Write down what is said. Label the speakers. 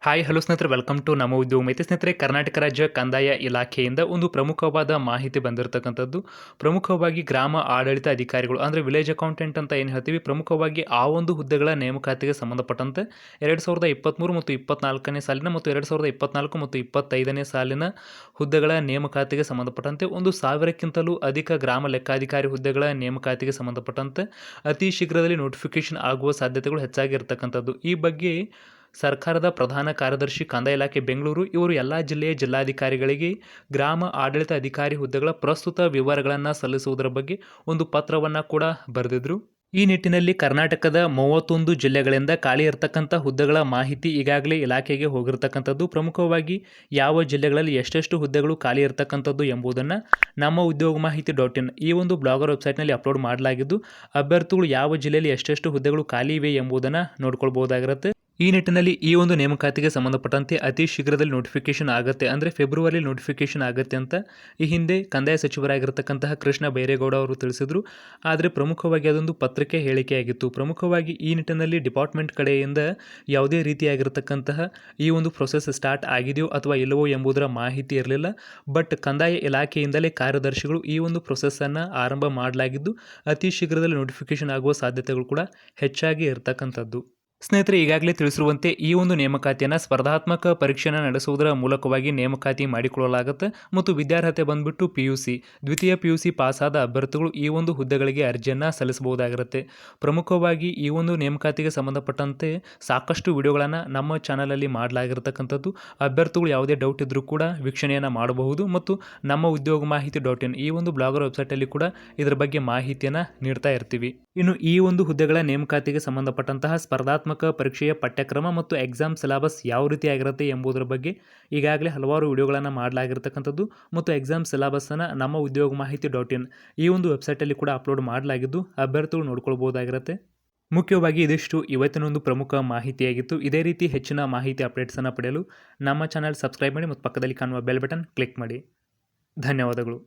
Speaker 1: Hi hello ಸ್ನೇಹಿತರೆ, welcome to ನಮ್ಮ ಉದ್ಯೋಗ ಮಾಹಿತಿ. ಸ್ನೇಹಿತರೆ, ಕರ್ನಾಟಕ ರಾಜ್ಯ ಕಂದಾಯ ಇಲಾಖೆಯಿಂದ ಒಂದು ಪ್ರಮುಖವಾದ ಮಾಹಿತಿ ಬಂದಿರತಕ್ಕಂಥದ್ದು. ಪ್ರಮುಖವಾಗಿ ಗ್ರಾಮ ಆಡಳಿತ ಅಧಿಕಾರಿಗಳು ಅಂದರೆ ವಿಲೇಜ್ ಅಕೌಂಟೆಂಟ್ ಅಂತ ಏನು ಹೇಳ್ತೀವಿ, ಪ್ರಮುಖವಾಗಿ ಆ ಒಂದು ಹುದ್ದೆಗಳ ನೇಮಕಾತಿಗೆ ಸಂಬಂಧಪಟ್ಟಂತೆ 2023 ಮತ್ತು 24ನೇ ಸಾಲಿನ ಮತ್ತು 2024 ಮತ್ತು 25ನೇ ಸಾಲಿನ ಹುದ್ದೆಗಳ ನೇಮಕಾತಿಗೆ ಸಂಬಂಧಪಟ್ಟಂತೆ 1,000ಕ್ಕಿಂತಲೂ ಅಧಿಕ ಗ್ರಾಮ ಲೆಕ್ಕಾಧಿಕಾರಿ ಹುದ್ದೆಗಳ ನೇಮಕಾತಿಗೆ ಸಂಬಂಧಪಟ್ಟಂತೆ ಅತಿ ಶೀಘ್ರದಲ್ಲಿ ನೋಟಿಫಿಕೇಶನ್ ಆಗುವ ಸಾಧ್ಯತೆಗಳು ಹೆಚ್ಚಾಗಿರ್ತಕ್ಕಂಥದ್ದು. ಈ ಬಗ್ಗೆ ಸರ್ಕಾರದ ಪ್ರಧಾನ ಕಾರ್ಯದರ್ಶಿ ಕಂದಾಯ ಇಲಾಖೆ ಬೆಂಗಳೂರು ಇವರು ಎಲ್ಲ ಜಿಲ್ಲೆಯ ಜಿಲ್ಲಾಧಿಕಾರಿಗಳಿಗೆ ಗ್ರಾಮ ಆಡಳಿತ ಅಧಿಕಾರಿ ಹುದ್ದೆಗಳ ಪ್ರಸ್ತುತ ವಿವರಗಳನ್ನು ಸಲ್ಲಿಸುವುದರ ಬಗ್ಗೆ ಒಂದು ಪತ್ರವನ್ನು ಕೂಡ ಬರೆದಿದ್ರು. ಈ ನಿಟ್ಟಿನಲ್ಲಿ ಕರ್ನಾಟಕದ 31 ಜಿಲ್ಲೆಗಳಿಂದ ಖಾಲಿ ಇರತಕ್ಕಂಥ ಹುದ್ದೆಗಳ ಮಾಹಿತಿ ಈಗಾಗಲೇ ಇಲಾಖೆಗೆ ಹೋಗಿರ್ತಕ್ಕಂಥದ್ದು. ಪ್ರಮುಖವಾಗಿ ಯಾವ ಜಿಲ್ಲೆಗಳಲ್ಲಿ ಎಷ್ಟೆಷ್ಟು ಹುದ್ದೆಗಳು ಖಾಲಿ ಇರತಕ್ಕಂಥದ್ದು ಎಂಬುದನ್ನು ನಮ್ಮ ಉದ್ಯೋಗ ಮಾಹಿತಿ .in ಈ ಒಂದು ಬ್ಲಾಗರ್ ವೆಬ್ಸೈಟ್ನಲ್ಲಿ ಅಪ್ಲೋಡ್ ಮಾಡಲಾಗಿದ್ದು, ಅಭ್ಯರ್ಥಿಗಳು ಯಾವ ಜಿಲ್ಲೆಯಲ್ಲಿ ಎಷ್ಟೆಷ್ಟು ಹುದ್ದೆಗಳು ಖಾಲಿ ಇವೆ ಎಂಬುದನ್ನು ನೋಡ್ಕೊಳ್ಬಹುದಾಗಿರುತ್ತೆ. ಈ ನಿಟ್ಟಿನಲ್ಲಿ ಈ ಒಂದು ನೇಮಕಾತಿಗೆ ಸಂಬಂಧಪಟ್ಟಂತೆ ಅತಿ ಶೀಘ್ರದಲ್ಲಿ ನೋಟಿಫಿಕೇಶನ್ ಆಗುತ್ತೆ, ಅಂದರೆ ಫೆಬ್ರವರಿ ನೋಟಿಫಿಕೇಶನ್ ಆಗುತ್ತೆ ಅಂತ ಈ ಹಿಂದೆ ಕಂದಾಯ ಸಚಿವರಾಗಿರ್ತಕ್ಕಂತಹ ಕೃಷ್ಣ ಬೈರೇಗೌಡ ಅವರು ತಿಳಿಸಿದರು. ಆದರೆ ಪ್ರಮುಖವಾಗಿ ಅದೊಂದು ಪತ್ರಿಕೆ ಹೇಳಿಕೆಯಾಗಿತ್ತು. ಪ್ರಮುಖವಾಗಿ ಈ ನಿಟ್ಟಿನಲ್ಲಿ ಡಿಪಾರ್ಟ್ಮೆಂಟ್ ಕಡೆಯಿಂದ ಯಾವುದೇ ರೀತಿಯಾಗಿರ್ತಕ್ಕಂತಹ ಈ ಒಂದು ಪ್ರೊಸೆಸ್ ಸ್ಟಾರ್ಟ್ ಆಗಿದೆಯೋ ಅಥವಾ ಇಲ್ಲವೋ ಎಂಬುದರ ಮಾಹಿತಿ ಇರಲಿಲ್ಲ. ಬಟ್ ಕಂದಾಯ ಇಲಾಖೆಯಿಂದಲೇ ಕಾರ್ಯದರ್ಶಿಗಳು ಈ ಒಂದು ಪ್ರೊಸೆಸ್ಸನ್ನು ಆರಂಭ ಮಾಡಲಾಗಿದ್ದು, ಅತಿ ಶೀಘ್ರದಲ್ಲಿ ನೋಟಿಫಿಕೇಶನ್ ಆಗುವ ಸಾಧ್ಯತೆಗಳು ಕೂಡ ಹೆಚ್ಚಾಗಿ ಇರತಕ್ಕಂಥದ್ದು. ಸ್ನೇಹಿತರೆ, ಈಗಾಗಲೇ ತಿಳಿಸಿರುವಂತೆ ಈ ಒಂದು ನೇಮಕಾತಿಯನ್ನು ಸ್ಪರ್ಧಾತ್ಮಕ ಪರೀಕ್ಷೆಯನ್ನು ನಡೆಸುವುದರ ಮೂಲಕವಾಗಿ ನೇಮಕಾತಿ ಮಾಡಿಕೊಳ್ಳಲಾಗುತ್ತೆ ಮತ್ತು ವಿದ್ಯಾರ್ಹತೆ ಬಂದ್ಬಿಟ್ಟು PUC ದ್ವಿತೀಯ PUC ಪಾಸಾದ ಅಭ್ಯರ್ಥಿಗಳು ಈ ಒಂದು ಹುದ್ದೆಗಳಿಗೆ ಅರ್ಜಿಯನ್ನು ಸಲ್ಲಿಸಬಹುದಾಗಿರುತ್ತೆ. ಪ್ರಮುಖವಾಗಿ ಈ ಒಂದು ನೇಮಕಾತಿಗೆ ಸಂಬಂಧಪಟ್ಟಂತೆ ಸಾಕಷ್ಟು ವಿಡಿಯೋಗಳನ್ನು ನಮ್ಮ ಚಾನಲಲ್ಲಿ ಮಾಡಲಾಗಿರ್ತಕ್ಕಂಥದ್ದು. ಅಭ್ಯರ್ಥಿಗಳು ಯಾವುದೇ ಡೌಟ್ ಇದ್ದರೂ ಕೂಡ ವೀಕ್ಷಣೆಯನ್ನು ಮಾಡಬಹುದು ಮತ್ತು ನಮ್ಮ ಉದ್ಯೋಗ ಮಾಹಿತಿ .in ಈ ಒಂದು ಬ್ಲಾಗರ್ ವೆಬ್ಸೈಟಲ್ಲಿ ಕೂಡ ಇದರ ಬಗ್ಗೆ ಮಾಹಿತಿಯನ್ನು ನೀಡ್ತಾ ಇರ್ತೀವಿ. ಇನ್ನು ಈ ಒಂದು ಹುದ್ದೆಗಳ ನೇಮಕಾತಿಗೆ ಸಂಬಂಧಪಟ್ಟಂತಹ ಸ್ಪರ್ಧಾತ್ಮಕ ಪರೀಕ್ಷೆಯ ಪಠ್ಯಕ್ರಮ ಮತ್ತು ಎಕ್ಸಾಮ್ ಸಿಲೆಬಸ್ ಯಾವ ರೀತಿಯಾಗಿರುತ್ತೆ ಎಂಬುದರ ಬಗ್ಗೆ ಈಗಾಗಲೇ ಹಲವಾರು ವಿಡಿಯೋಗಳನ್ನು ಮಾಡಲಾಗಿರ್ತಕ್ಕಂಥದ್ದು ಮತ್ತು ಎಕ್ಸಾಮ್ ಸಿಲೆಬಸ್ಸನ್ನು ನಮ್ಮ ಉದ್ಯೋಗ ಮಾಹಿತಿ .in ಈ ಒಂದು ವೆಬ್ಸೈಟಲ್ಲಿ ಕೂಡ ಅಪ್ಲೋಡ್ ಮಾಡಲಾಗಿದ್ದು, ಅಭ್ಯರ್ಥಿಗಳು ನೋಡ್ಕೊಳ್ಬಹುದಾಗಿರುತ್ತೆ. ಮುಖ್ಯವಾಗಿ ಇದಿಷ್ಟು ಇವತ್ತಿನ ಒಂದು ಪ್ರಮುಖ ಮಾಹಿತಿಯಾಗಿತ್ತು. ಇದೇ ರೀತಿ ಹೆಚ್ಚಿನ ಮಾಹಿತಿ ಅಪ್ಡೇಟ್ಸನ್ನು ಪಡೆಯಲು ನಮ್ಮ ಚಾನಲ್ ಸಬ್ಸ್ಕ್ರೈಬ್ ಮಾಡಿ ಮತ್ತು ಪಕ್ಕದಲ್ಲಿ ಕಾಣುವ ಬೆಲ್ ಬಟನ್ ಕ್ಲಿಕ್ ಮಾಡಿ. ಧನ್ಯವಾದಗಳು.